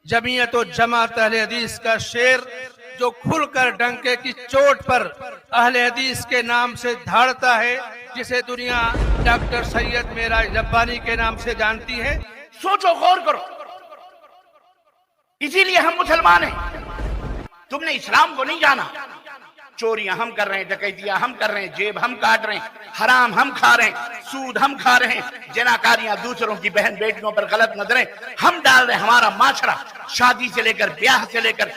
جمعیت و جماعت اہل حدیث کا شعر جو کھل کر ڈنکے کی چوٹ پر اہل حدیث کے نام سے دھاڑتا ہے، جسے دنیا ڈاکٹر سید معراج ربانی کے نام سے جانتی ہے۔ سوچو، غور کرو، اسی لیے ہم مسلمان ہیں۔ تم نے اسلام کو نہیں جانا۔ چوریاں ہم کر رہے ہیں، ڈکیتیاں ہم کر رہے ہیں، جیب ہم کاٹ رہے ہیں، حرام ہم کھا رہے ہیں، سود ہم کھا رہے ہیں، جناکاریاں، دوسروں کی بہن بیٹیوں پر غلط نظریں ہم ڈال رہے ہیں۔ ہمارا معاشرہ شادی سے لے کر بیاہ سے لے کر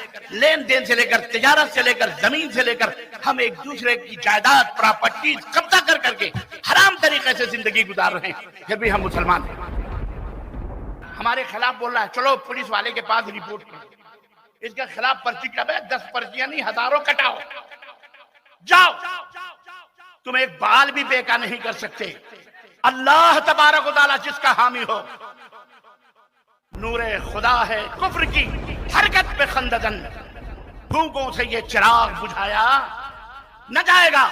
لین دین سے لے کر تجارت سے لے کر زمین سے لے کر ہم ایک دوسرے کی جائیداد پراپرٹی قبضہ کر کر کے حرام طریقے سے زندگی گزار رہے ہیں، پھر بھی ہم مسلمان ہیں۔ ہمارے خلاف بول رہا ہے، چلو پولیس والے کے پاس رپورٹ کرو، اس کے خلاف پرچی کب ہے؟ 10 پرچیاں نہیں، ہزاروں کٹاؤ، جاؤ، تم ایک بال بھی بیکا نہیں کر سکتے۔ اللہ تبارک و تعالیٰ جس کا حامی ہو، نور خدا ہے کفر کی حرکت پہ خنددن، پھونکوں سے یہ چراغ بجھایا نہ جائے گا۔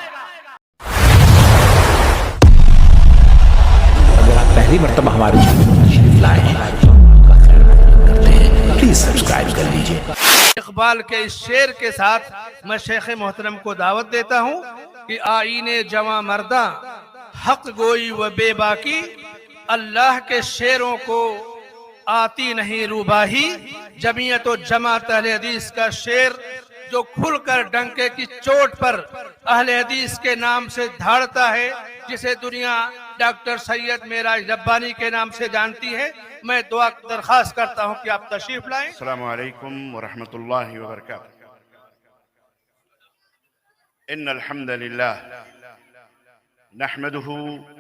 اگر آپ پہلی مرتبہ ہمارے چینل پر تشریف لائے ہیں کرتے ہیں، پلیز سبسکرائب کر لیجئے۔ اقبال کے اس شعر کے ساتھ میں شیخ محترم کو دعوت دیتا ہوں کہ آئین جواں مرداں حق گوئی و بے باکی، اللہ کے شعروں کو آتی نہیں روباہی۔ جمعیت و جماعت اہل حدیث کا شعر جو کھل کر ڈنکے کی چوٹ پر اہل حدیث کے نام سے دھاڑتا ہے، جسے دنیا ڈاکٹر سید معراج ربانی کے نام سے جانتی ہے۔ میں دعا درخواست کرتا ہوں کہ آپ تشریف لائیں۔ السلام علیکم ورحمۃ اللہ وبرکاتہ۔ ان الحمد للہ نحمده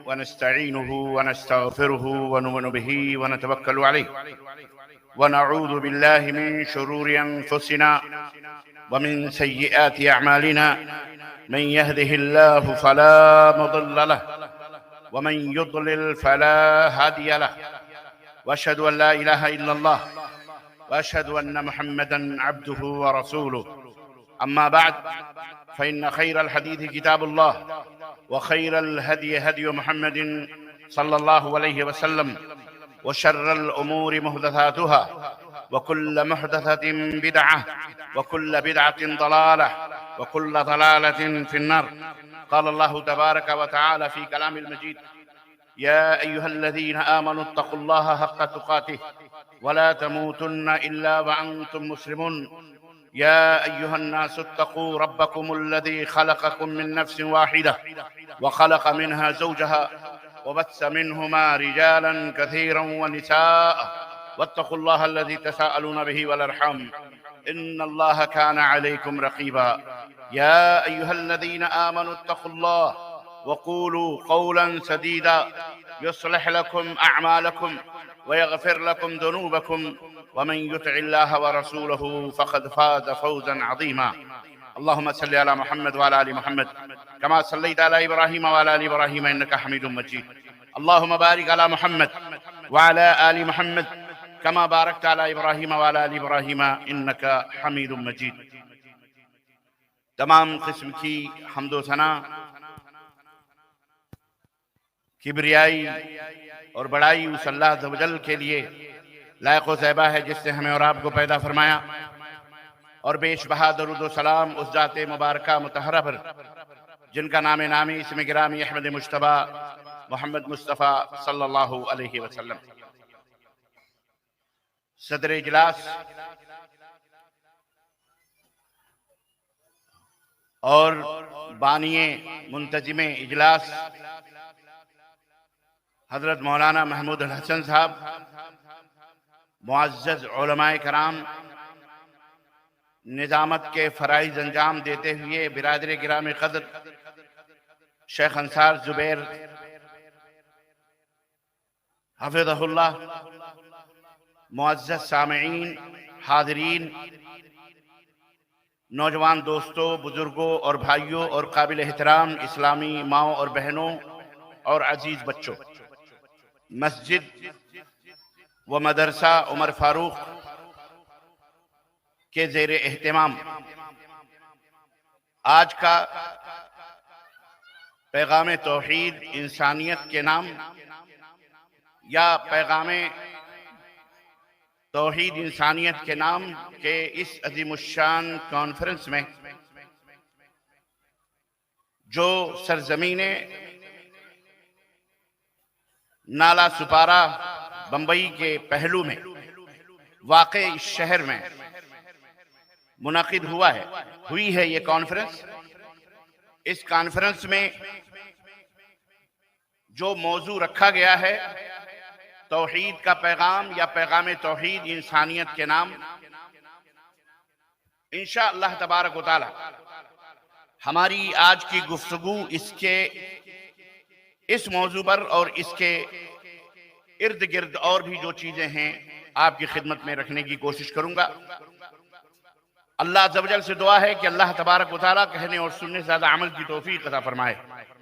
ونستعینه ونستغفره ونؤمن به ونتوکل علیہ ونعوذ باللہ من شرور انفسنا ومن سیئات اعمالنا، من يهده الله فلا مضل له ومن يضلل فلا هادي له، واشهد ان لا اله الا الله واشهد ان محمدا عبده ورسوله، اما بعد فان خير الحديث كتاب الله وخير الهدي هدي محمد صلى الله عليه وسلم، وشر الامور محدثاتها وكل محدثة بدعة وكل بدعة ضلالة وكل ضلالة في النار۔ قال الله تبارك وتعالى في كلام المجيد: يا أيها الذين آمنوا اتقوا الله حق تقاته ولا تموتن إلا وأنتم مسلمون، يا أيها الناس اتقوا ربكم الذي خلقكم من نفس واحدة وخلق منها زوجها وبث منهما رجالا كثيرا ونساء، واتقوا الله الذي تساءلون به والأرحام إن الله كان عليكم رقيبا، يا أيها الذين آمنوا اتقوا الله وقولوا قولا سديدا يصلح لكم أعمالكم ويغفر لكم ذنوبكم، ومن يطع الله ورسوله فقد فاز فوزا عظيما۔ اللهم صل على محمد وعلى آل محمد كما صليت على إبراهيم وعلى آل إبراهيم إنك حميد مجيد، اللهم بارك على محمد وعلى آل محمد كما باركت على إبراهيم وعلى آل إبراهيم إنك حميد مجيد۔ تمام قسم کی حمد و ثنا، کبریائی اور بڑائی اس اللہ عز و جل کے لیے لائق و زیبا ہے جس نے ہمیں اور آپ کو پیدا فرمایا، اور بیش بہا درود و سلام اس ذات مبارکہ مطہرہ پر جن کا نام نامی اسم گرامی احمد مجتبیٰ محمد مصطفیٰ صلی اللہ علیہ وسلم۔ صدر اجلاس اور بانی منتظم اجلاس حضرت مولانا محمود الحسن صاحب، معزز علماء کرام، نظامت کے فرائض انجام دیتے ہوئے برادر گرامی قدر شیخ انصار زبیر حفظہ اللہ، معزز سامعین، حاضرین، نوجوان دوستوں، بزرگوں اور بھائیوں اور قابل احترام اسلامی ماؤں اور بہنوں اور عزیز بچوں، مسجد و مدرسہ عمر فاروق کے زیر اہتمام آج کا پیغام توحید انسانیت کے نام یا پیغام توحید انسانیت کے نام کے اس عظیم الشان کانفرنس میں جو سرزمین نالا سپارہ بمبئی کے پہلو میں واقع اس شہر میں منعقد ہوئی ہے یہ کانفرنس. اس کانفرنس میں جو موضوع رکھا گیا ہے توحید کا پیغام یا پیغام توحید انسانیت کے نام، انشاءاللہ تبارک و تعالی ہماری آج کی گفتگو اس موضوع پر اور اس کے ارد گرد اور بھی جو چیزیں ہیں آپ کی خدمت میں رکھنے کی کوشش کروں گا. اللہ عز و جل سے دعا ہے کہ اللہ تبارک و تعالیٰ کہنے اور سننے سے زیادہ عمل کی توفیق عطا فرمائے.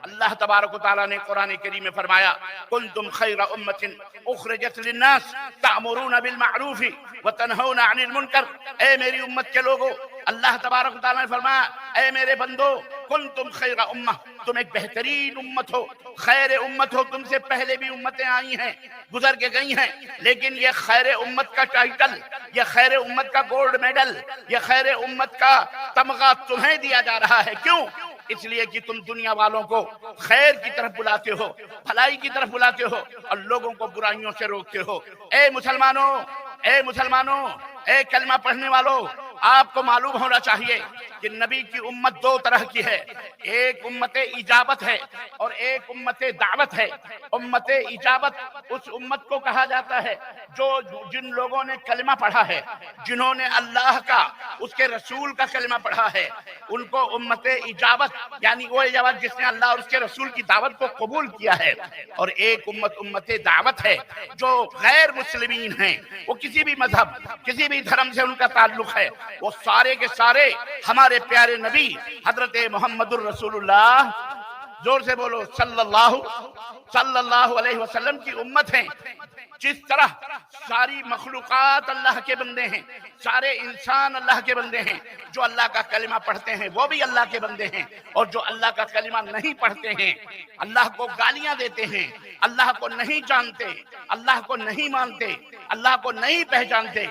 اللہ تبارک و تعالیٰ نے قرآن کریم میں فرمایا کنتم خیر امت اخرجت للناس تعمرون بالمعروف وتنہون عن المنکر. اے میری امت کے لوگوں، اللہ تبارک و تعالیٰ نے فرمایا اے میرے بندو کنتم خیر امہ، تم ایک بہترین امت ہو، خیر امت ہو. تم سے پہلے بھی امتیں آئی ہیں، گزر کے گئی ہیں، لیکن یہ خیر امت کا ٹائٹل، یہ خیر امت کا گولڈ میڈل، یہ خیر امت کا تمغہ تمہیں دیا جا رہا ہے. کیوں؟ اس لیے کہ تم دنیا والوں کو خیر کی طرف بلاتے ہو، بھلائی کی طرف بلاتے ہو اور لوگوں کو برائیوں سے روکتے ہو. اے مسلمانوں، اے کلمہ پڑھنے والوں، آپ کو معلوم ہونا چاہیے کہ نبی کی امت دو طرح کی ہے. ایک امت اجابت ہے اور ایک امت دعوت ہے. امت اجابت اس امت کو کہا جاتا ہے جن لوگوں نے کلمہ پڑھا ہے، جنہوں نے اللہ کا، اس کے رسول کا کلمہ پڑھا ہے، ان کو امت اجابت یعنی وہ اجابت جس نے اللہ اور اس کے رسول کی دعوت کو قبول کیا ہے. اور ایک امت دعوت ہے جو غیر مسلمین ہیں، وہ کسی بھی مذہب، کسی بھی دھرم سے ان کا تعلق ہے، وہ سارے کے سارے ہمارے پیارے نبی حضرت محمد الرسول اللہ، زور سے بولو صلی اللہ علیہ وسلم کی امت ہیں. جس طرح ساری مخلوقات اللہ کے بندے ہیں، سارے انسان اللہ کے بندے ہیں، جو اللہ کا کلمہ پڑھتے ہیں وہ بھی اللہ کے بندے ہیں، اور جو اللہ کا کلمہ نہیں پڑھتے ہیں، اللہ کو گالیاں دیتے ہیں، اللہ کو نہیں جانتے، اللہ کو نہیں مانتے، اللہ کو نہیں پہچانتے،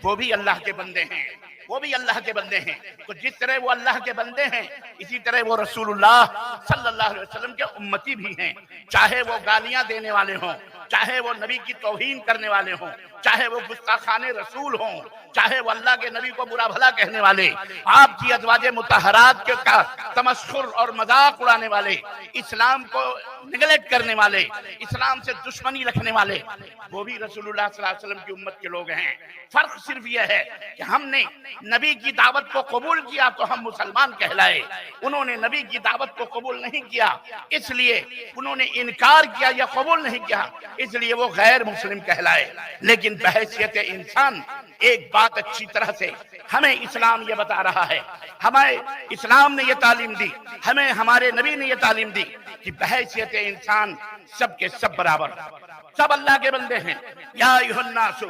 وہ بھی اللہ کے بندے ہیں، وہ بھی اللہ کے بندے ہیں. تو جس طرح وہ اللہ کے بندے ہیں، اسی طرح وہ رسول اللہ صلی اللہ علیہ وسلم کے امتی بھی ہیں. چاہے وہ گالیاں دینے والے ہوں، چاہے وہ نبی کی توہین کرنے والے ہوں، چاہے وہ گستاخان رسول ہوں، چاہے وہ اللہ کے نبی کو برا بھلا کہنے والے، آپ کی ازواج مطہرات کے تمسخر اور مذاق اڑانے والے، اسلام کو نگلیکٹ کرنے والے، اسلام سے دشمنی رکھنے والے، وہ بھی رسول اللہ صلی اللہ علیہ وسلم کی امت کے لوگ ہیں. فرق صرف یہ ہے کہ ہم نے نبی کی دعوت کو قبول کیا تو ہم مسلمان کہلائے، انہوں نے نبی کی دعوت کو قبول نہیں کیا، اس لیے انہوں نے انکار کیا یا قبول نہیں کیا، اس لیے وہ غیر مسلم کہلائے. لیکن بحیثیت انسان ایک بات اچھی طرح سے ہمیں اسلام یہ بتا رہا ہے، ہمیں اسلام نے یہ تعلیم دی، ہمیں ہمارے نبی نے یہ تعلیم دی کہ بحیثیت انسان سب کے سب برابر، سب اللہ کے بندے ہیں. یا ایھا الناس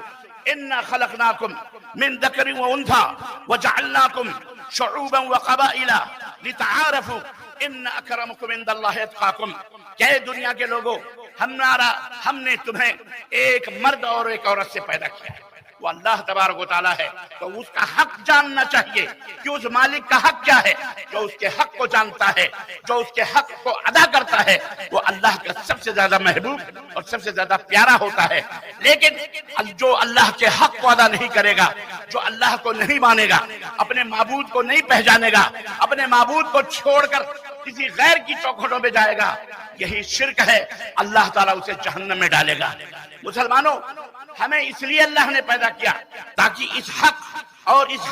انا خلقناکم من ذکر و انثی وجعلناکم شعوبا وقبائل لتعارفوا ان اکرمکم عند اللہ اتقاکم. کہ دنیا کے لوگوں، ہم نے تمہیں ایک مرد اور ایک عورت سے پیدا کیا. وہ اللہ تبارک و تعالیٰ ہے تو اس کا حق جاننا چاہیے کہ اس مالک کا حق کیا ہے. جو اس کے حق کو جانتا ہے، جو اس کے حق کو ادا کرتا ہے، وہ اللہ کا سب سے زیادہ محبوب اور سب سے زیادہ پیارا ہوتا ہے. لیکن جو اللہ کے حق کو ادا نہیں کرے گا، جو اللہ کو نہیں مانے گا، اپنے معبود کو نہیں پہچانے گا، اپنے معبود کو چھوڑ کر کسی غیر کی چوکھٹوں پہ جائے گا، یہی شرک ہے. اللہ تعالیٰ اسے جہنم میں ڈالے گا. مسلمانوں، ہمیں اس لیے اللہ نے پیدا کیا تاکہ اس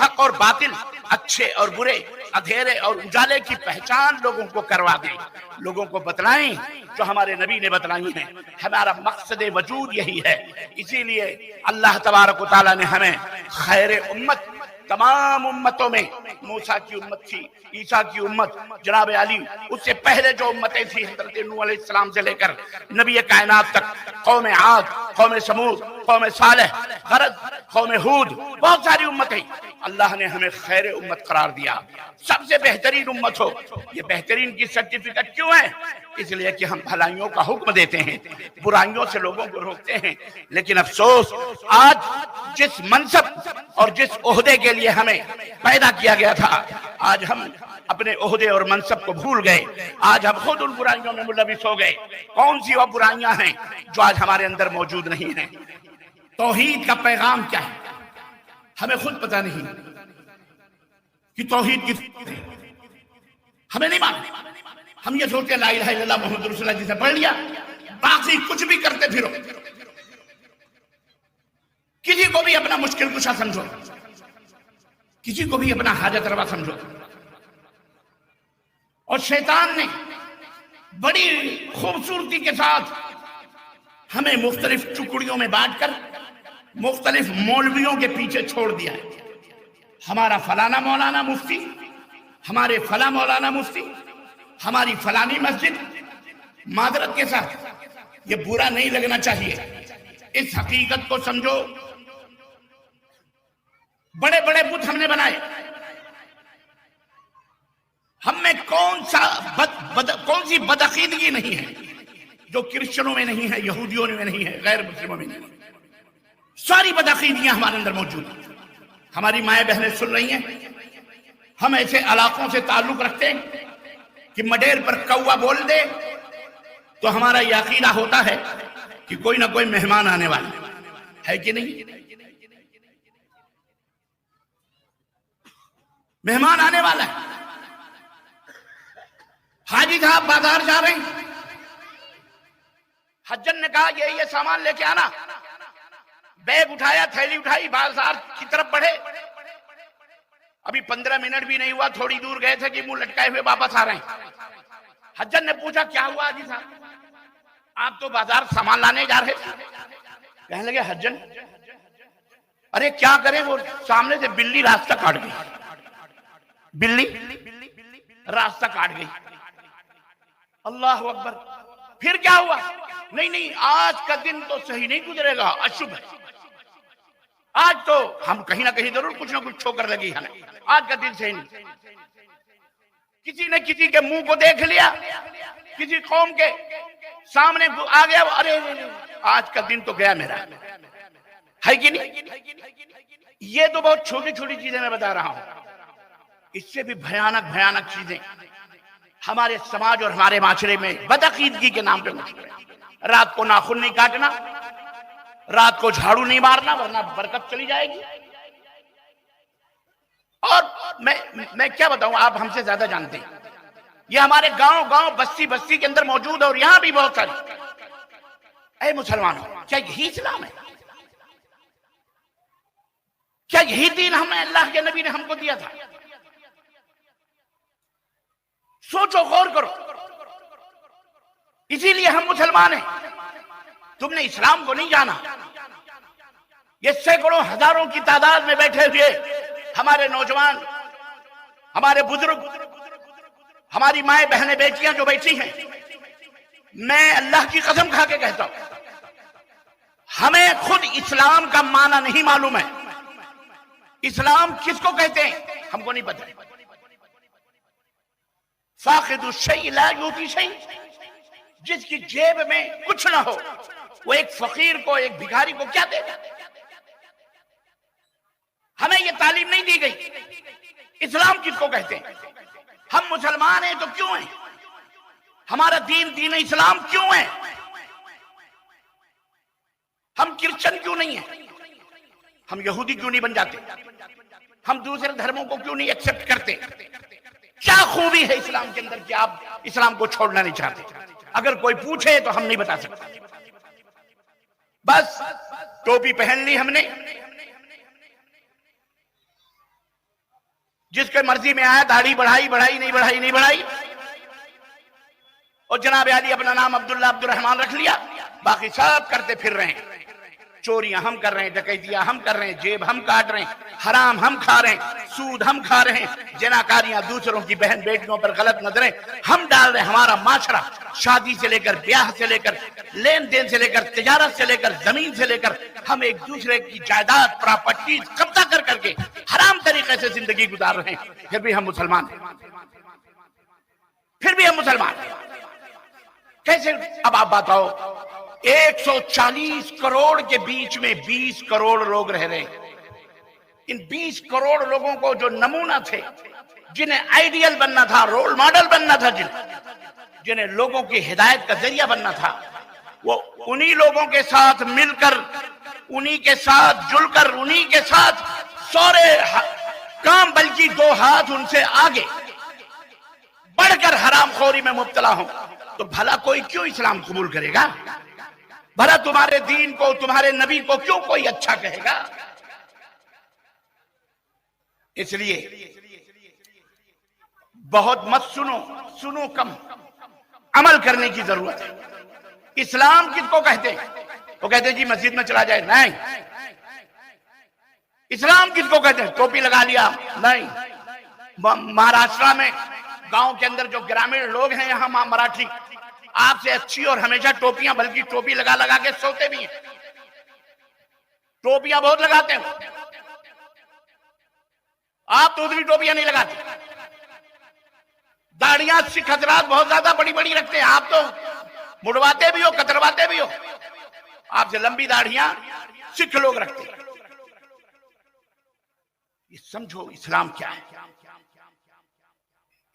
حق اور باطل، اچھے اور برے، اندھیرے اور اجالے کی پہچان لوگوں کو کروا دیں، لوگوں کو بتلائیں جو ہمارے نبی نے بتلائی ہیں. ہمارا مقصد وجود یہی ہے. اسی لیے اللہ تبارک و تعالیٰ نے ہمیں خیر امت، تمام امتوں میں موسیٰ کی امت تھی، عیسیٰ کی امت، جناب علی، اس سے پہلے جو امتیں تھی حضرت نوح علیہ السلام سے لے کر نبی کائنات تک، قوم عاد، قوم سمود، قوم صالح، غرض قوم ہود، بہت ساری امتیں اللہ نے ہمیں خیر امت قرار دیا، سب سے بہترین امت ہو۔ یہ بہترین کی سرٹیفکیٹ کیوں ہے؟ اس لیے کہ ہم بھلائیوں کا حکم دیتے ہیں، برائیوں سے لوگوں کو روکتے ہیں۔ لیکن افسوس، آج جس منصب اور جس عہدے کے لیے ہمیں پیدا کیا گیا تھا، آج ہم اپنے عہدے اور منصب کو بھول گئے، آج ہم خود ان برائیوں میں ملوث ہو گئے۔ کون سی وہ برائیاں ہیں جو آج ہمارے اندر موجود نہیں ہیں؟ توحید کا پیغام کیا ہے ہمیں خود پتہ نہیں کہ توحید کی ہمیں نہیں معلوم۔ ہم یہ سوچتے لا الہ الا اللہ محمد رسول اللہ جسے پڑھ لیا، باقی کچھ بھی کرتے پھرو، کسی کو بھی اپنا مشکل کشا سمجھو، کسی کو بھی اپنا حاجت روا سمجھو۔ اور شیطان نے بڑی خوبصورتی کے ساتھ ہمیں مختلف ٹکڑیوں میں بانٹ کر مختلف مولویوں کے پیچھے چھوڑ دیا ہے۔ ہمارا فلانا مولانا مفتی، ہمارے فلاں مولانا مفتی، ہماری فلانی مسجد، معذرت کے ساتھ یہ برا نہیں لگنا چاہیے، اس حقیقت کو سمجھو، بڑے بڑے بت ہم نے بنائے، ہم میں کون سی بدعقیدگی نہیں ہے جو کرسچنوں میں نہیں ہے، یہودیوں میں نہیں ہے، غیر مسلموں میں نہیں ہے۔ ساری بدعقیدگیاں ہمارے اندر موجود ہیں۔ ہماری مائیں بہنیں سن رہی ہیں، ہم ایسے علاقوں سے تعلق رکھتے ہیں کہ مڈیر پر کوا بول دے تو ہمارا یہ عقیدہ ہوتا ہے کہ کوئی نہ کوئی مہمان آنے والا ہے کہ نہیں؟ مہمان آنے والا ہے۔ حاجی صاحب بازار جا رہے ہیں، حجن نے کہا یہ سامان لے کے آنا، بیگ اٹھایا، تھیلی اٹھائی، بازار کی طرف بڑھے، ابھی 15 منٹ بھی نہیں ہوا، تھوڑی دور گئے تھے کہ منہ لٹکائے ہوئے واپس آ رہے ہیں۔ حجن نے پوچھا کیا ہوا حاجی صاحب، آپ تو بازار سامان لانے جا رہے تھے؟ کہنے لگے حجن ارے کیا کریں، وہ سامنے سے بلی راستہ کاٹ گئی، بلی راستہ کاٹ گئی۔ اللہ اکبر، پھر کیا ہوا؟ نہیں آج کا دن تو صحیح نہیں گزرے گا، اشبھ ہے، آج تو ہم کہیں نہ کہیں ضرور کچھ نہ کچھ ٹھوکر لگی ہمیں، آج کا دن صحیح نہیں۔ کسی نے کسی کے منہ کو دیکھ لیا، کسی قوم کے سامنے آ گیا، ارے آج کا دن تو گیا میرا، ہے کہ نہیں؟ یہ تو بہت چھوٹی چھوٹی چیزیں میں بتا رہا ہوں، اس سے بھی بھیانک چیزیں ہمارے سماج اور ہمارے معاشرے میں بدعقیدگی کے نام پہ مشہور ہے۔ رات کو ناخن نہیں کاٹنا، رات کو جھاڑو نہیں مارنا ورنہ برکت چلی جائے گی۔ اور میں کیا بتاؤں، آپ ہم سے زیادہ جانتے ہیں، یہ ہمارے گاؤں بستی کے اندر موجود ہے، اور یہاں بھی بہت ساری۔ اے مسلمانوں، کیا یہی اسلام ہے؟ کیا یہی دین ہمیں اللہ کے نبی نے ہم کو دیا تھا؟ سوچو، غور کرو۔ اسی لیے ہم مسلمان ہیں۔ تم نے اسلام کو نہیں جانا۔ یہ سینکڑوں ہزاروں کی تعداد میں بیٹھے ہوئے ہمارے نوجوان، ہمارے بزرگ، ہماری مائیں بہنیں بیٹیاں جو بیٹھی ہیں، میں اللہ کی قسم کھا کے کہتا ہوں، ہمیں خود اسلام کا معنی نہیں معلوم ہے۔ اسلام کس کو کہتے ہیں ہم کو نہیں پتہ۔ فاقد الشیء لا یؤتی شیء، جس کی جیب میں کچھ نہ ہو وہ ایک فقیر کو، ایک بھکاری کو کیا دے گا؟ ہمیں یہ تعلیم نہیں دی گئی۔ اسلام کس کو کہتے ہیں؟ ہم مسلمان ہیں تو کیوں ہیں؟ ہمارا دین اسلام کیوں ہے؟ ہم کرسچن کیوں نہیں ہیں؟ ہم یہودی کیوں نہیں بن جاتے؟ ہم دوسرے دھرموں کو کیوں نہیں ایکسپٹ کرتے؟ کیا خوبی ہے اسلام کے اندر کہ آپ اسلام کو چھوڑنا نہیں چاہتے؟ اگر کوئی پوچھے تو ہم نہیں بتا سکتے۔ بس ٹوپی پہن لی ہم نے، جس کے مرضی میں آیا داڑھی بڑھائی نہیں بڑھائی، اور جناب علی اپنا نام عبداللہ عبد الرحمن رکھ لیا، باقی سب کرتے پھر رہے ہیں۔ چوریاں ہم کر رہے ہیں، ڈکیتیاں ہم کر رہے ہیں، جیب ہم کاٹ رہے ہیں، حرام ہم کھا رہے ہیں، سود ہم کھا رہے ہیں، جناکاریاں، دوسروں کی بہن بیٹیوں پر غلط نظریں ہم ڈال رہے ہیں۔ ہمارا معاشرہ شادی سے لے کر بیاہ سے لے کر لین دین سے لے کر تجارت سے لے کر زمین سے لے کر ہم ایک دوسرے کی جائیداد پراپرٹی قبضہ کر کر کے حرام طریقے سے زندگی گزار رہے ہیں۔ پھر بھی ہم مسلمان ہیں، پھر بھی ہم مسلمان ہیں۔ کیسے؟ اب آپ بتاؤ، 140 کروڑ کے بیچ میں 20 کروڑ لوگ رہ رہے ہیں۔ ان 20 کروڑ لوگوں کو جو نمونہ تھے، جنہیں آئیڈیل بننا تھا، رول ماڈل بننا تھا، جنہیں لوگوں کی ہدایت کا ذریعہ بننا تھا، وہ انہی لوگوں کے ساتھ مل کر، انہی کے ساتھ جل کر، انہی کے ساتھ سورے کام، بلکہ 2 ہاتھ ان سے آگے بڑھ کر حرام خوری میں مبتلا ہوں، تو بھلا کوئی کیوں اسلام قبول کرے گا؟ بھلا تمہارے دین کو، تمہارے نبی کو کیوں کوئی اچھا کہے گا؟ اس لیے بہت مت سنو، سنو کم، عمل کرنے کی ضرورت ہے۔ اسلام کس کو کہتے ہیں؟ وہ کہتے ہیں جی مسجد میں چلا جائے، نہیں۔ اسلام کس کو کہتے ہیں؟ ٹوپی لگا لیا، نہیں۔ مہاراشٹرا میں گاؤں کے اندر جو گرامین لوگ ہیں، یہاں مراٹھی آپ سے اچھی اور ہمیشہ ٹوپیاں، بلکہ ٹوپی لگا لگا کے سوتے بھی ہیں، ٹوپیاں بہت لگاتے ہیں۔ آپ تو اتنی ٹوپیاں نہیں لگاتے۔ داڑیاں سکھ حضرات بہت زیادہ بڑی بڑی رکھتے ہیں، آپ تو مڑواتے بھی ہو، کترواتے بھی ہو۔ آپ سے لمبی داڑیاں سکھ لوگ رکھتے ہیں۔ یہ سمجھو اسلام کیا ہے۔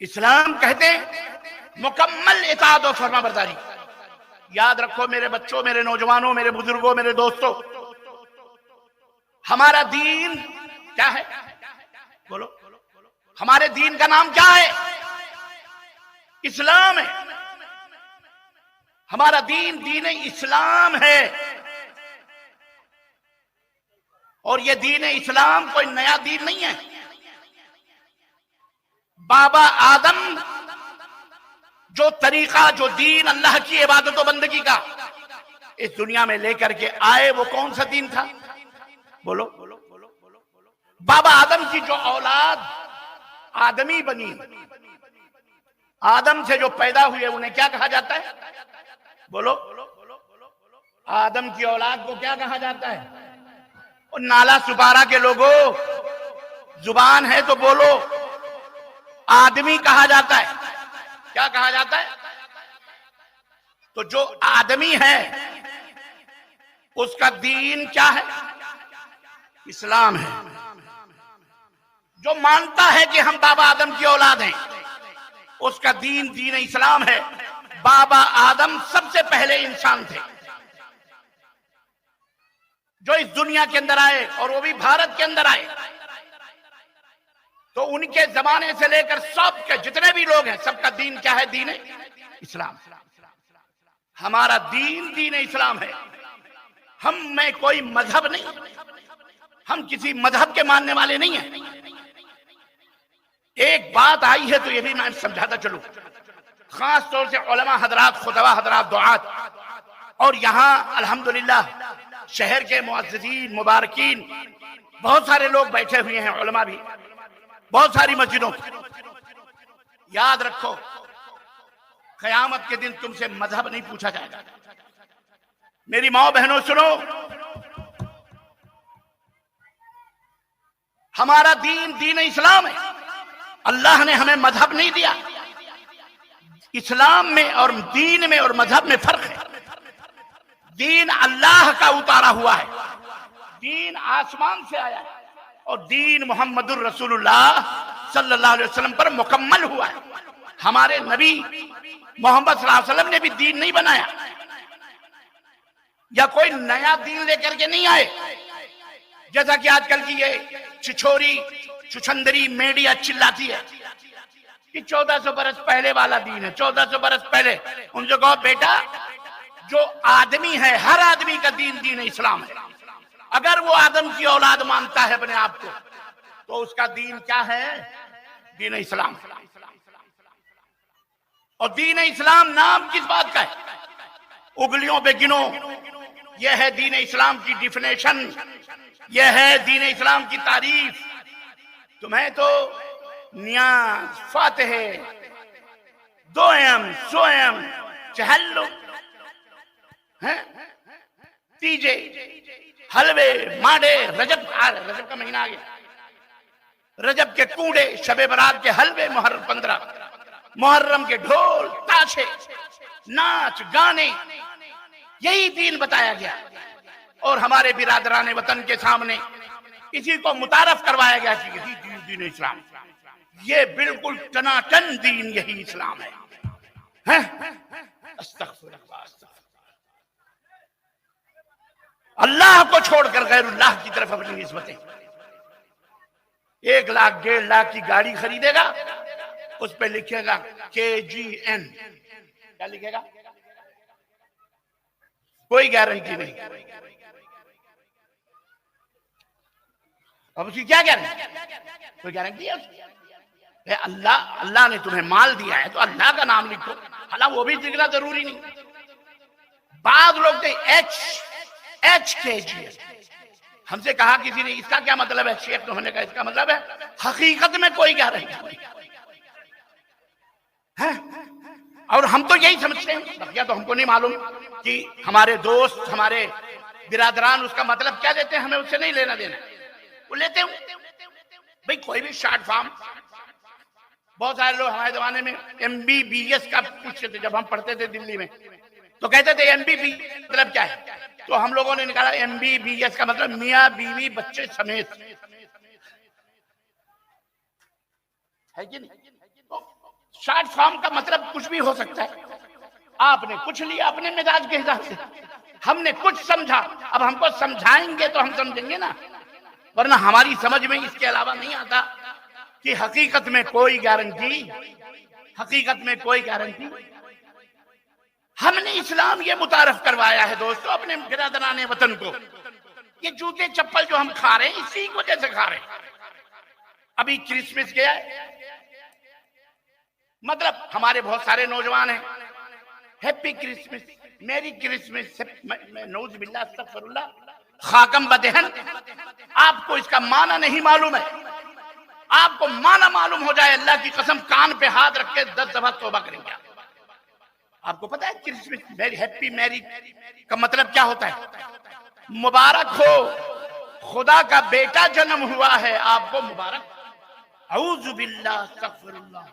اسلام کہتے ہیں مکمل اطاعت و فرما برداری۔ یاد رکھو میرے بچوں، میرے نوجوانوں، میرے بزرگوں، میرے دوستوں، ہمارا دین کیا ہے؟ بولو، ہمارے دین کا نام کیا ہے؟ اسلام ہے۔ ہمارا دین دین اسلام ہے، اور یہ دین اسلام کوئی نیا دین نہیں ہے۔ بابا آدم جو طریقہ، جو دین اللہ کی عبادت و بندگی کا اس دنیا میں لے کر کے آئے، وہ کون سا دین تھا؟ بولو۔ بابا آدم کی جو اولاد آدمی بنی، آدم سے جو پیدا ہوئے، انہیں کیا کہا جاتا ہے؟ بولو۔ آدم کی اولاد کو کیا کہا جاتا ہے؟ اور نالا سپارہ کے لوگوں، زبان ہے تو بولو، آدمی کہا جاتا ہے۔ کیا کہا جاتا ہے؟ تو جو آدمی ہے اس کا دین کیا ہے؟ اسلام ہے۔ جو مانتا ہے کہ ہم بابا آدم کی اولاد ہیں، اس کا دین دین اسلام ہے۔ بابا آدم سب سے پہلے انسان تھے جو اس دنیا کے اندر آئے، اور وہ بھی بھارت کے اندر آئے۔ تو ان کے زمانے سے لے کر سب کے جتنے بھی لوگ ہیں، سب کا دین کیا ہے؟ دین اسلام۔ ہمارا دین دین اسلام ہے۔ ہم میں کوئی مذہب نہیں، ہم کسی مذہب کے ماننے والے نہیں ہیں۔ ایک بات آئی ہے تو یہ بھی میں سمجھاتا چلوں، خاص طور سے علماء حضرات، خطباء حضرات، دعات، اور یہاں الحمدللہ شہر کے معززین، مبارکین، بہت سارے لوگ بیٹھے ہوئے ہیں، علماء بھی بہت ساری مسجدوں کی۔ یاد رکھو، قیامت کے دن تم سے مذہب نہیں پوچھا جائے گا۔ میری ماں بہنوں سنو، ہمارا دین دین اسلام ہے۔ اللہ نے ہمیں مذہب نہیں دیا۔ اسلام میں اور دین میں اور مذہب میں فرق ہے۔ دین اللہ کا اتارا ہوا ہے، دین آسمان سے آیا ہے، اور دین محمد الرسول اللہ صلی اللہ علیہ وسلم پر مکمل ہوا ہے۔ ہمارے نبی محمد صلی اللہ علیہ وسلم نے بھی دین نہیں بنایا، یا کوئی نیا دین لے کر کے نہیں آئے، جیسا کہ آج کل کی یہ چھچوری چھچندری میڈیا چلاتی ہے کہ 1400 برس پہلے والا دین ہے، 1400 برس پہلے۔ ان سے کہو بیٹا، جو آدمی ہے، ہر آدمی کا دین دین اسلام ہے۔ اگر وہ آدم کی اولاد مانتا ہے اپنے آپ کو، تو اس کا دین کیا ہے؟ دین اسلام۔ اور دین اسلام نام کس بات کا ہے؟ انگلیوں پہ گنو یہ ہے دین اسلام کی ڈیفینیشن، یہ ہے دین اسلام کی تعریف۔ تمہیں تو نیاز، فاتح، دوئم، سوئم، چہلو، تیجے، حلوے، ماڈے، رجب کا مہینہ آ گیا، رجب کے کوڑے، شب برات کے حلوے، محرم 15، محرم کے ڈھول، تاشے، ناچ، گانے، یہی دین بتایا گیا۔ اور ہمارے برادران وطن کے سامنے اسی کو متعارف کروایا گیا کہ یہی دین اسلام، یہ بالکل ٹناٹن دین یہی اسلام ہے۔ استغفر اللہ، استغفر اللہ کو چھوڑ کر غیر اللہ کی طرف اپنی نسبتیں۔ 1 لاکھ 1.5 لاکھ کی گاڑی خریدے گا، اس پہ لکھے گا KGN، کیا لکھے گا؟ کوئی گارنٹی نہیں۔ اب اس کی کیا گارنٹی؟ کوئی گارنٹی ہے اس کی؟ اللہ نے تمہیں مال دیا ہے تو اللہ کا نام لکھو، حالانکہ وہ بھی لکھنا ضروری نہیں۔ بعض لوگ تھے HKG، ہم سے کہا کسی نے اس کا کیا مطلب ہے؟ شیخ تو ہونے کا اس کا مطلب ہے حقیقت میں کوئی گارنٹی نہیں ہے۔ اور ہم تو یہی سمجھتے ہیں، بقیہ تو ہم کو نہیں معلوم کہ ہمارے دوست، ہمارے برادران اس کا مطلب کیا دیتے ہیں، ہمیں اس سے نہیں لینا دینا۔ وہ لیتے ہوں بھئی کوئی بھی شارٹ فارم، بہت سارے لوگ ہمارے زمانے میں MBBS کا پوچھتے تھے، جب ہم پڑھتے تھے دلی میں تو کہتے تھے MBBS مطلب کیا ہے؟ تو ہم لوگوں نے نکالا MBBS کا مطلب میاں بیوی بچے سمیت ہے کہ نہیں؟ شارٹ فارم کا مطلب کچھ بھی ہو سکتا ہے۔ آپ نے کچھ لیا اپنے مزاج کے حساب سے، ہم نے کچھ سمجھا، اب ہم کو سمجھائیں گے تو ہم سمجھیں گے نا، ورنہ ہماری سمجھ میں اس کے علاوہ نہیں آتا کہ حقیقت میں کوئی گارنٹی، حقیقت میں کوئی گارنٹی۔ ہم نے اسلام یہ متعارف کروایا ہے دوستو اپنے برادران وطن کو، یہ جوتے چپل جو ہم کھا رہے ہیں اسی کی وجہ سے کھا رہے ہیں۔ ابھی کرسمس گیا ہے، مطلب ہمارے بہت سارے نوجوان ہیں ہیپی کرسمس، میری کرسمس، نعوذ باللہ استغفر اللہ، خاکم بدہن۔ آپ کو اس کا معنی نہیں معلوم ہے، آپ کو معنی معلوم ہو جائے اللہ کی قسم کان پہ ہاتھ رکھ کے 10 دفعہ توبہ کریں گے۔ آپ کو پتا ہے کرسمس، میری ہیپی میری کا مطلب کیا ہوتا ہے؟ مبارک ہو، خدا کا بیٹا جنم ہوا ہے، آپ کو مبارک۔ اعوذ باللہ استغفر اللہ۔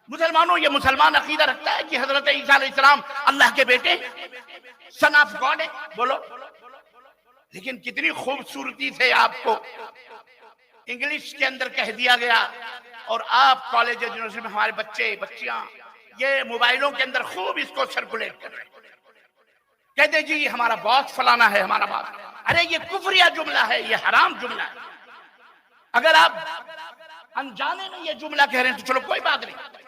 مسلمانوں، یہ مسلمان عقیدہ رکھتا ہے کہ حضرت عیسیٰ علیہ السلام اللہ کے بیٹے، سن آف گاڈ ہے، بولو۔ لیکن کتنی خوبصورتی سے آپ کو انگلش کے اندر کہہ دیا گیا، اور آپ کالج یونیورسٹی میں ہمارے بچے بچیاں یہ موبائلوں کے اندر خوب اس کو سرکولیٹ کر رہے ہیں، کہتے جی ہمارا باس فلانا ہے، ہمارا باس۔ ارے یہ کفریہ جملہ ہے، یہ حرام جملہ ہے۔ اگر آپ انجانے میں یہ جملہ کہہ رہے ہیں تو چلو کوئی بات نہیں،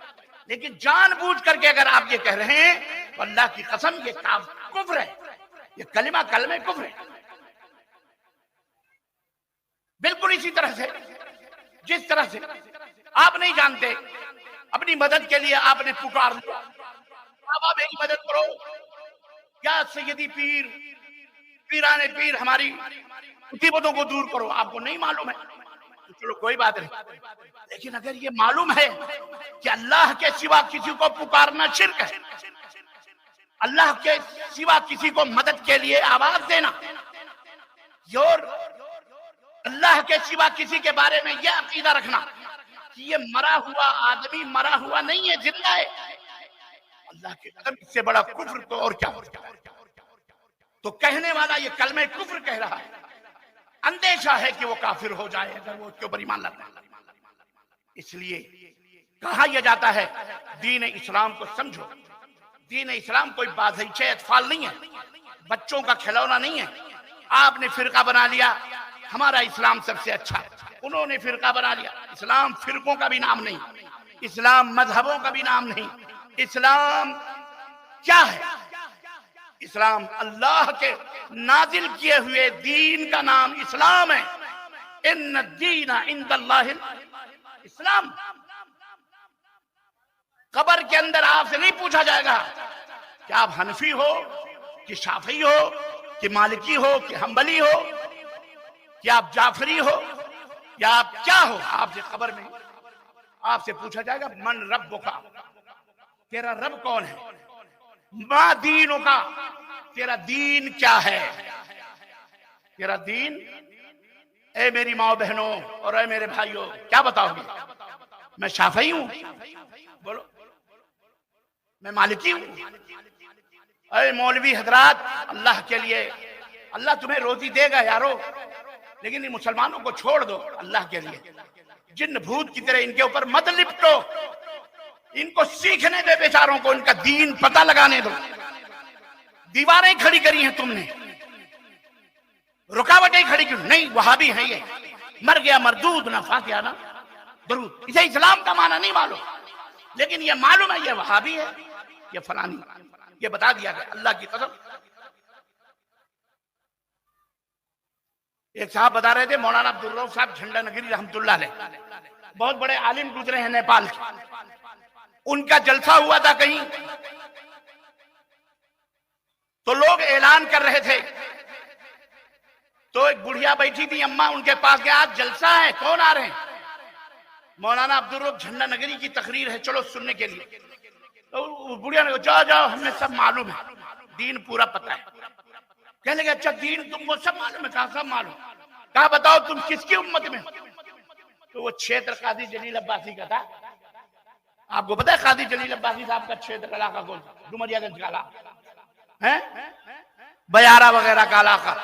لیکن جان بوجھ کر کے اگر آپ یہ کہہ رہے ہیں تو اللہ کی قسم یہ کفر ہے، یہ کلمہ کفر ہے۔ بالکل اسی طرح سے جس طرح سے آپ نہیں جانتے، اپنی مدد کے لیے آپ نے پکار لیا، بابا میری مدد کرو، یا سیدی پیر، پیران پیر ہماری مصیبتوں کو دور کرو، آپ کو نہیں معلوم ہے تو چلو کوئی بات نہیں۔ لیکن اگر یہ معلوم ہے کہ اللہ کے سوا کسی کو پکارنا شرک ہے، اللہ کے سوا کسی کو مدد کے لیے آواز دینا، اور اللہ کے سوا کسی کے بارے میں یہ عقیدہ رکھنا کہ یہ مرا ہوا آدمی مرا ہوا نہیں ہے، زندہ ہے، اللہ کے قسم اس سے بڑا کفر تو اور کیا ہو۔ تو کہنے والا یہ کلمہ کفر کہہ رہا ہے، اندیشہ ہے کہ وہ کافر ہو جائے اگر وہ اس کے اوپر ایمان لاتا ہے۔ اس لیے کہا یہ جاتا ہے دین اسلام کو سمجھو۔ دین اسلام کوئی بازیچے اطفال نہیں ہے، بچوں کا کھلونا نہیں ہے۔ آپ نے فرقہ بنا لیا ہمارا اسلام سب سے اچھا ہے، انہوں نے فرقہ بنا لیا۔ اسلام فرقوں کا بھی نام نہیں، اسلام مذہبوں کا بھی نام نہیں۔ اسلام کیا ہے؟ اسلام اللہ کے نازل کیے ہوئے دین کا نام اسلام ہے۔ ان الدین عند اللہ اسلام۔ قبر کے اندر آپ سے نہیں پوچھا جائے گا کہ آپ حنفی ہو کہ شافعی ہو کہ مالکی ہو کہ حنبلی ہو کہ آپ جعفری ہو یا آپ کیا ہو، آپ سے قبر میں آپ سے پوچھا جائے گا من ربک، تیرا رب کون ہے، ما دینک، تیرا دین کیا ہے، تیرا دین، اے میری ماں بہنوں اور اے میرے بھائیوں کیا بتاؤ گے؟ میں شافعی ہوں، بولو میں مالکی ہوں۔ اے مولوی حضرات، اللہ کے لیے، اللہ تمہیں روزی دے گا یارو، لیکن ان مسلمانوں کو چھوڑ دو اللہ کے لیے، جن بھوت کی طرح ان کے اوپر مت لپٹو، ان کو سیکھنے دے بیچاروں کو، ان کا دین پتہ لگانے دو۔ دیواریں کھڑی کری ہیں تم نے، رکاوٹیں کھڑی کی، نہیں وہابی ہیں یہ، مر گیا مردود، نہ فاتحہ نہ درود، اسے اسلام کا معنی نہیں معلوم، لیکن یہ معلوم ہے یہ وہابی ہے، یہ فلانی، یہ بتا دیا گیا اللہ کی قسم۔ ایک صاحب بتا رہے تھے مولانا عبدالرؤف صاحب جھنڈا نگری رحمت اللہ علیہ، بہت بڑے عالم گزرے ہیں نیپال کے، ان کا جلسہ ہوا تھا کہیں، تو لوگ اعلان کر رہے تھے، تو ایک بڑھیا بیٹھی تھی اماں، ان کے پاس گیا، آج جلسہ ہے کون آ رہے ہیں؟ مولانا عبدالرؤف جھنڈا نگری کی تقریر ہے، چلو سننے کے لیے۔ تو بڑھیا نے کہا جاؤ جاؤ، ہمیں سب معلوم ہے، دین پورا پتہ ہے۔ کہنے لگے اچھا دین تم کو سب معلوم ہے؟ کہا سب معلوم۔ کہا بتاؤ تم کس کی امت میں؟ تو وہ چھیتر قاضی جلیل عباسی کا تھا۔ آپ کو پتا ہے قاضی جلیل عباسی صاحب کا چھیتر علاقہ کون تھا؟ ڈومریا گنج کا علاقہ ہے، بیارہ وغیرہ کا علاقہ۔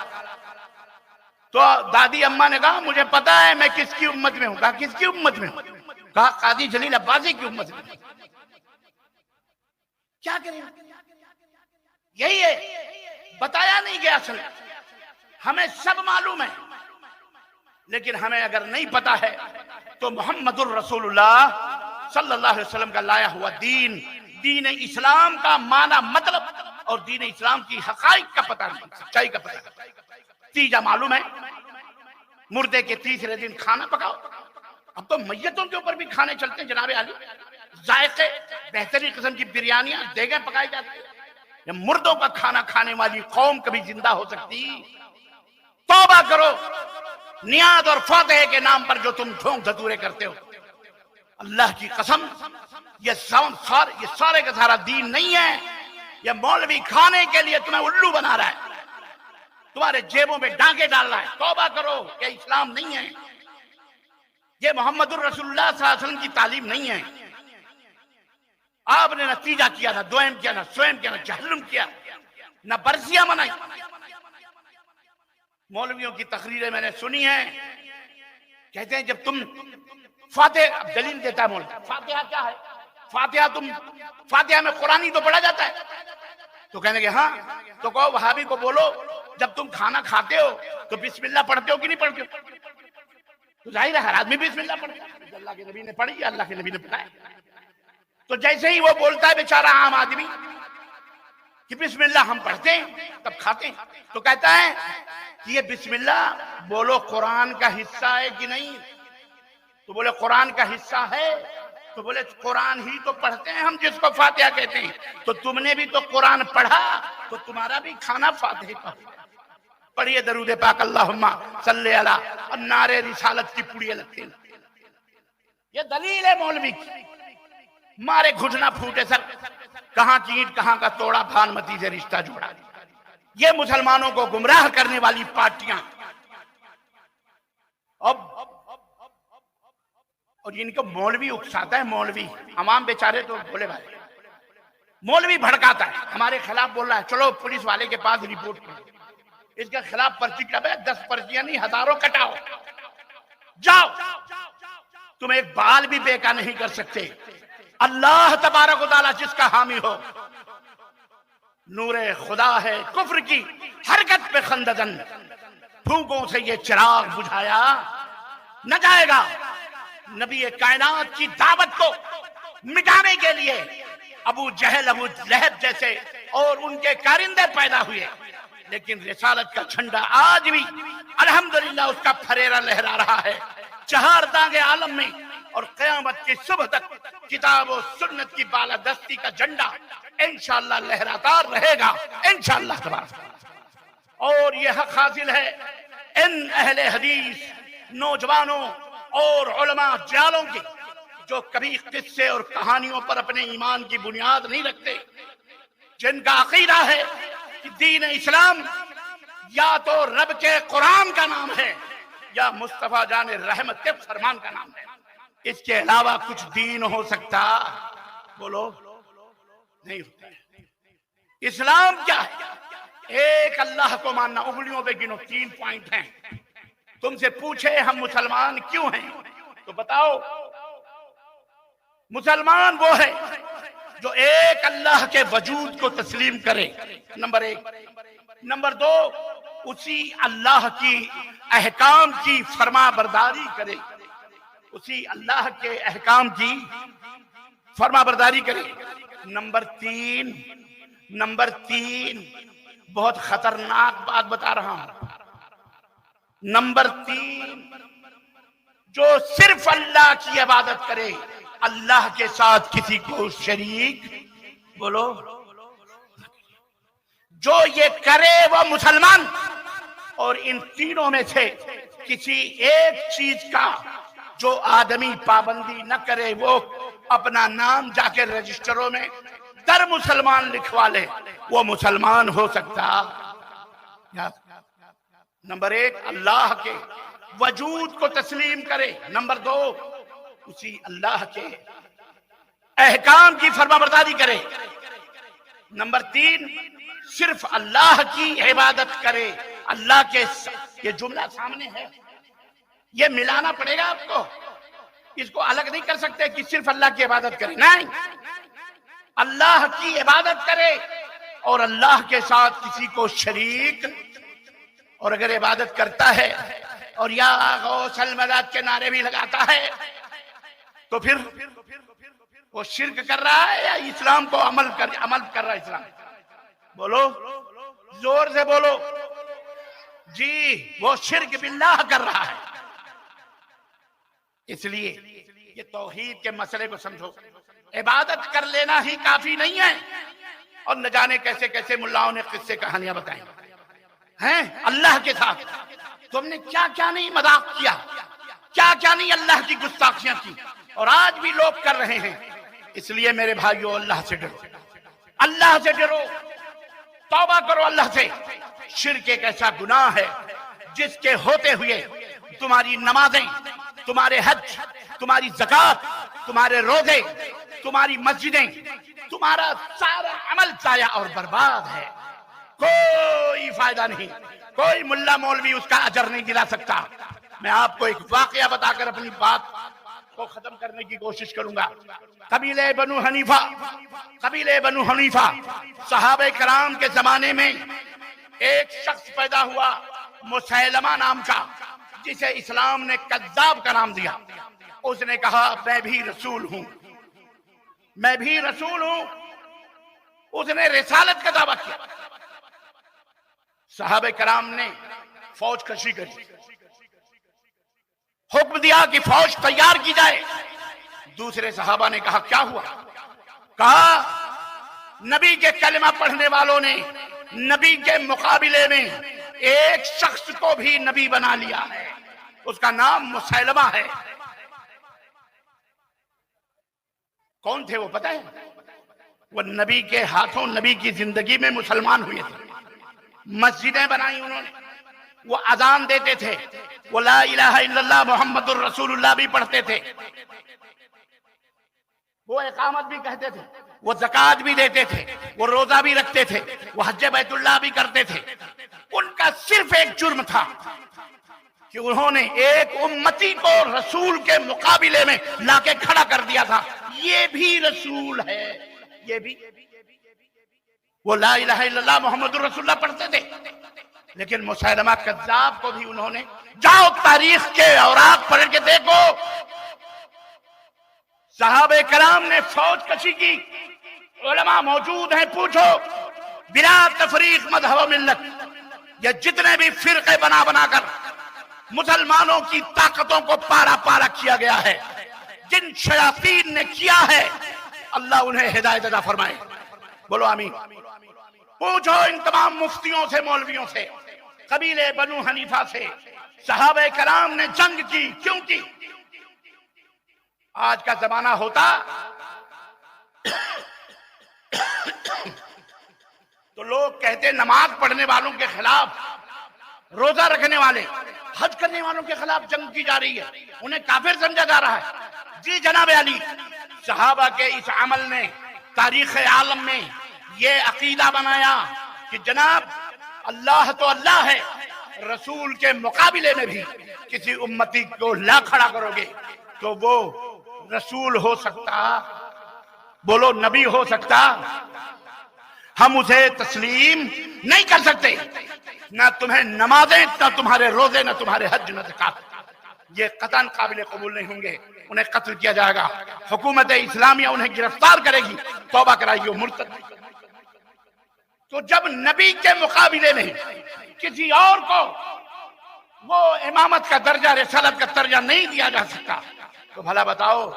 تو دادی اماں نے کہا مجھے پتا ہے میں کس کی امت میں ہوں۔ کہا کس کی امت میں ہوں؟ کہا قاضی جلیل عباسی کی امت میں۔ کیا کریں، یہی ہے، بتایا نہیں گیا اصل، ہمیں سب معلوم ہے، لیکن ہمیں اگر نہیں پتا ہے تو محمد الرسول اللہ صلی اللہ علیہ وسلم کا لایا ہوا دین، دین اسلام کا معنی مطلب اور دین اسلام کی حقائق کا پتہ نہیں، سچائی کا پتہ نہیں۔ تیجا معلوم ہے، مردے کے تیسرے دن کھانا پکاؤ، اب تو میتوں کے اوپر بھی کھانے چلتے ہیں جناب عالی، ذائقے بہترین قسم کی بریانیاں دیگیں پکائی جاتی ہیں۔ یہ مردوں کا کھانا کھانے والی قوم کبھی زندہ ہو سکتی؟ توبہ کرو، نیاز اور فاتحے کے نام پر جو تم ڈھونگ دھتورے کرتے ہو، اللہ کی قسم یہ سارے کا سارا دین نہیں ہے، یہ مولوی کھانے کے لیے تمہیں الو بنا رہا ہے، تمہارے جیبوں میں ڈانگے ڈال رہا ہے۔ توبہ کرو، یہ اسلام نہیں ہے، یہ محمد الرسول اللہ صلی اللہ علیہ وسلم کی تعلیم نہیں ہے۔ آپ نے نہ تیجا کیا، نہ دوئم کیا، نہ سوئم کیا، نہ جہلم کیا، نہ برسیاں منائی۔ مولویوں کی تقریریں میں نے سنی ہیں، کہتے ہیں جب تم فاتحہ، دلیل دیتا ہے مولوی، فاتحہ کیا ہے؟ فاتحہ میں قرآنی تو پڑھا جاتا ہے، تو کہنے کہ ہاں، تو کہو وہابی کو بولو جب تم کھانا کھاتے ہو تو بسم اللہ پڑھتے ہو کہ نہیں پڑھتے ہو؟ تو ظاہر ہے ہر آدمی بسم اللہ پڑھتے ہے، اللہ کے نبی نے پڑھی، اللہ کے نبی نے پڑھا ہے۔ تو جیسے ہی وہ بولتا ہے بیچارہ عام آدمی کہ بسم اللہ ہم پڑھتے ہیں تب کھاتے ہیں، تو کہتا ہے کہ یہ بسم اللہ بولو قرآن کا حصہ ہے کہ نہیں؟ تو بولے قرآن کا حصہ ہے، تو بولے قرآن ہی تو پڑھتے ہیں ہم جس کو فاتحہ کہتے ہیں، تو تم نے بھی تو قرآن پڑھا، تو تمہارا بھی کھانا فاتحہ کا۔ پڑھیے درود پاک اللہم صلی علی، اور نعرے رسالت کی پڑیے لگتے ہیں۔ یہ دلیل ہے مولوی کی، مارے گھٹنا پھوٹے سر، کہاں کی اینٹ کہاں کا توڑا، بھانمتی سے رشتہ جوڑا۔ یہ مسلمانوں کو گمراہ کرنے والی پارٹیاں، اور ان کو مولوی اکساتا ہے، مولوی، عوام بیچارے تو بولے بھائی، مولوی بھڑکاتا ہے، ہمارے خلاف بول رہا ہے، چلو پولیس والے کے پاس رپورٹ کرو، اس کے خلاف پرچی کٹائے، 10 پرچیاں نہیں ہزاروں کٹاؤ، جاؤ، تم ایک بال بھی بیکا نہیں کر سکتے۔ اللہ تبارک و تعالیٰ جس کا حامی ہو، نور خدا ہے کفر کی حرکت پہ خنددن، پھونکوں سے یہ چراغ بجھایا نہ جائے گا۔ نبی کائنات کی دعوت کو مٹانے کے لیے ابو جہل، ابو لہب جیسے اور ان کے کارندے پیدا ہوئے، لیکن رسالت کا جھنڈا آج بھی الحمدللہ اس کا پھریرا لہرا رہا ہے چہار دانگے عالم میں، اور قیامت کی صبح تک کتاب و سنت کی بالادستی کا جھنڈا انشاءاللہ لہراتا رہے گا، انشاءاللہ تبارک۔ اور یہ حق حاصل ہے ان اہل حدیث نوجوانوں اور علماء جالوں کے جو کبھی قصے اور کہانیوں پر اپنے ایمان کی بنیاد نہیں رکھتے، جن کا عقیدہ ہے کہ دین اسلام یا تو رب کے قرآن کا نام ہے یا مصطفیٰ جان رحمت کے فرمان کا نام ہے، اس کے علاوہ کچھ دین ہو سکتا؟ بولو نہیں ہوتا ہے۔ اسلام کیا ہے؟ ایک اللہ کو ماننا۔ انگلیوں پہ گنو، 3 پوائنٹ ہیں۔ تم سے پوچھے ہم مسلمان کیوں ہیں تو بتاؤ۔ مسلمان وہ ہے جو ایک اللہ کے وجود کو تسلیم کرے، نمبر 1۔ نمبر 2، اسی اللہ کی احکام کی فرما برداری کرے، اسی اللہ کے احکام کی فرما برداری کرے۔ نمبر 3 بہت خطرناک بات بتا رہا ہوں۔ نمبر 3، جو صرف اللہ کی عبادت کرے، اللہ کے ساتھ کسی کو شریک، بولو، جو یہ کرے وہ مسلمان۔ اور ان تینوں میں سے کسی ایک چیز کا جو آدمی پابندی نہ کرے، وہ اپنا نام جا کے رجسٹروں میں در مسلمان لکھوا لے، وہ مسلمان ہو سکتا۔ نمبر 1، اللہ کے وجود کو تسلیم کرے۔ نمبر 2، اسی اللہ کے احکام کی فرما برداری کرے۔ نمبر 3، صرف اللہ کی عبادت کرے۔ اللہ کے یہ جملہ سامنے ہے، یہ ملانا پڑے گا آپ کو، اس کو الگ نہیں کر سکتے کہ صرف اللہ کی عبادت کرے، نہیں، اللہ کی عبادت کرے اور اللہ کے ساتھ کسی کو شریک، اور اگر عبادت کرتا ہے اور یا غوث المدد کے نعرے بھی لگاتا ہے تو پھر وہ شرک کر رہا ہے یا اسلام کو عمل کر رہا ہے؟ اسلام، بولو زور سے بولو جی، وہ شرک باللہ کر رہا ہے۔ اس لیے یہ توحید کے مسئلے کو سمجھو۔ عبادت کر لینا ہی کافی نہیں ہے، اور نہ جانے کیسے کیسے ملاؤں نے قصے کہانیاں بتائیں ہیں اللہ کے ساتھ۔ تم نے کیا کیا نہیں مذاق کیا، کیا کیا نہیں اللہ کی گستاخیاں کی، اور آج بھی لوگ کر رہے ہیں۔ اس لیے میرے بھائیو، اللہ سے ڈرو، اللہ سے ڈرو، توبہ کرو اللہ سے۔ شرک ایک ایسا گناہ ہے جس کے ہوتے ہوئے تمہاری نمازیں، تمہارے حج، تمہاری زکوٰۃ، تمہارے روزے، تمہاری مسجدیں، تمہارا سارا عمل ضائع اور برباد ہے، کوئی فائدہ نہیں۔ کوئی ملا مولوی اس کا اجر نہیں دلا سکتا۔ میں آپ کو ایک واقعہ بتا کر اپنی بات کو ختم کرنے کی کوشش کروں گا۔ قبیلہ بنو حنیفہ، صحابہ کرام کے زمانے میں ایک شخص پیدا ہوا مسیلمہ نام کا، جسے اسلام نے کذاب کا نام دیا۔ اس نے کہا میں بھی رسول ہوں، میں بھی رسول ہوں۔ اس نے رسالت کا دعویٰ کیا۔ صحابہ کرام نے فوج کشی کری، حکم دیا کہ فوج تیار کی جائے۔ دوسرے صحابہ نے کہا کیا ہوا؟ کہا نبی کے کلمہ پڑھنے والوں نے نبی کے مقابلے میں ایک شخص کو بھی نبی بنا لیا ہے، اس کا نام مسیلمہ ہے۔ کون تھے وہ پتہ ہے؟ وہ نبی کے ہاتھوں نبی کی زندگی میں مسلمان ہوئے تھے، مسجدیں بنائی انہوں نے، وہ اذان دیتے تھے، وہ لا الہ الا اللہ محمد الرسول اللہ بھی پڑھتے تھے، وہ اقامت بھی کہتے تھے، وہ زکوٰۃ بھی دیتے تھے، وہ روزہ بھی رکھتے تھے، وہ حج بیت اللہ بھی کرتے تھے۔ ان کا صرف ایک جرم تھا کہ انہوں نے ایک امتی کو رسول کے مقابلے میں لا کے کھڑا کر دیا تھا۔ یہ بھی رسول ہے، یہ بھی، وہ لا الہ الا اللہ محمد الرسول اللہ پڑھتے تھے، لیکن مسیلمہ کذاب کو بھی انہوں نے، جاؤ تاریخ کے اوراق پڑھ کے دیکھو، صحابہ کرام نے فوج کشی کی، علماء موجود ہیں، پوچھو، بلا تفریق مذہب و ملت، یہ جتنے بھی فرقے بنا بنا کر مسلمانوں کی طاقتوں کو پارا پارا کیا گیا ہے، جن شیاطین نے کیا ہے، اللہ انہیں ہدایت عطا فرمائے، بولو آمین۔ پوچھو ان تمام مفتیوں سے، مولویوں سے، قبیلے بنو حنیفہ سے صحابہ کرام نے جنگ کی، کیوں کی؟ آج کا زمانہ ہوتا تو لوگ کہتے نماز پڑھنے والوں کے خلاف، روزہ رکھنے والے، حج کرنے والوں کے خلاف جنگ کی جا رہی ہے، انہیں کافر سمجھا جا رہا ہے۔ جی جناب علی، صحابہ کے اس عمل نے تاریخ عالم میں یہ عقیدہ بنایا کہ جناب اللہ تو اللہ ہے، رسول کے مقابلے میں بھی کسی امتی کو لا کھڑا کرو گے تو وہ رسول ہو سکتا، بولو نبی ہو سکتا، ہم اسے تسلیم نہیں کر سکتے۔ نہ تمہیں نمازیں، نہ تمہارے روزے، نہ تمہارے حج، نہ زکات، یہ قطعاً قابل قبول نہیں ہوں گے، انہیں قتل کیا جائے گا، حکومت اسلامیہ انہیں گرفتار کرے گی، توبہ کرائے گی، وہ مرتد۔ تو جب نبی کے مقابلے میں کسی اور کو وہ امامت کا درجہ، رسالت کا درجہ نہیں دیا جا سکتا، تو بھلا بتاؤ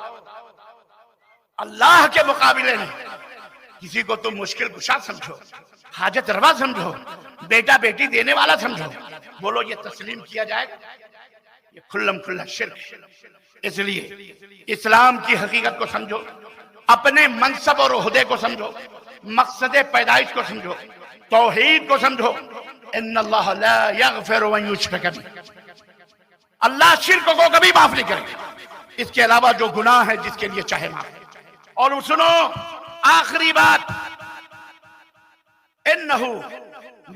اللہ کے مقابلے میں کسی کو تم مشکل کشا سمجھو، حاجت روا سمجھو، بیٹا بیٹی دینے والا سمجھو، بولو یہ تسلیم کیا جائے گا؟ یہ کھلم کھلا شرک ہے۔ اس لیے اسلام کی حقیقت کو سمجھو، اپنے منصب اور عہدے کو سمجھو، مقصد پیدائش کو سمجھو، توحید کو سمجھو۔ ان اللہ لا یغفر ان یشرک بہ، اللہ شرک کو کبھی معاف نہیں کرے گا، اس کے علاوہ جو گناہ ہے جس کے لیے چاہے معاف۔ اور سنو آخری بات، انہ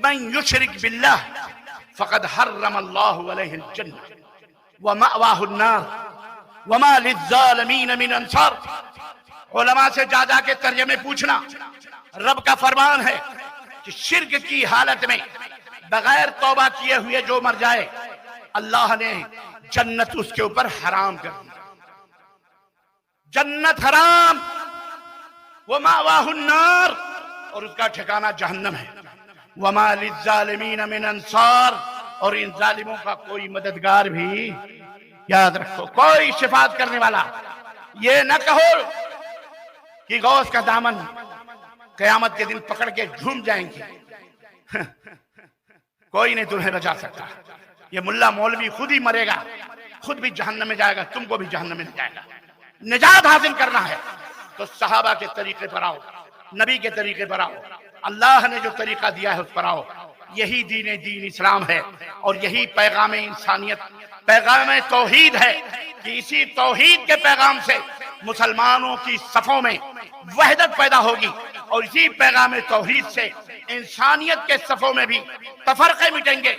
من یشرک باللہ فقد حرم اللہ علیہ الجنہ ومأواہ النار وما للظالمین من انصار۔ علماء سے جا جا کے ترجمے پوچھنا، رب کا فرمان ہے کہ شرک کی حالت میں بغیر توبہ کیے ہوئے جو مر جائے اللہ نے جنت اس کے اوپر حرام کر دی، جنت حرام، ومأواہ النار، اور اس کا ٹھکانہ جہنم ہے، وما للظالمین من انصار، اور ان ظالموں کا کوئی مددگار بھی، یاد رکھو، کوئی شفاعت کرنے والا۔ یہ نہ کہو کہ غوث کا دامن قیامت کے دن پکڑ کے جھوم جائیں گے، کوئی نہیں تمہیں بچا سکتا۔ یہ ملا مولوی خود ہی مرے گا، خود بھی جہنم میں جائے گا، تم کو بھی جہنم میں جائے گا۔ نجات حاصل کرنا ہے تو صحابہ کے طریقے پر آؤ، نبی کے طریقے پر آؤ، اللہ نے جو طریقہ دیا ہے اس پر آؤ۔ یہی دین اسلام ہے، اور یہی پیغام انسانیت، پیغام توحید ہے، کہ اسی توحید کے پیغام سے مسلمانوں کی صفوں میں وحدت پیدا ہوگی، اور اسی پیغام توحید سے انسانیت کے صفوں میں بھی تفرقے مٹیں گے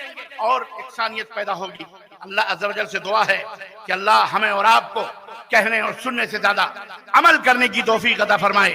اور انسانیت پیدا ہوگی۔ اللہ عز و جل سے دعا ہے کہ اللہ ہمیں اور آپ کو کہنے اور سننے سے زیادہ عمل کرنے کی توفیق عطا فرمائے۔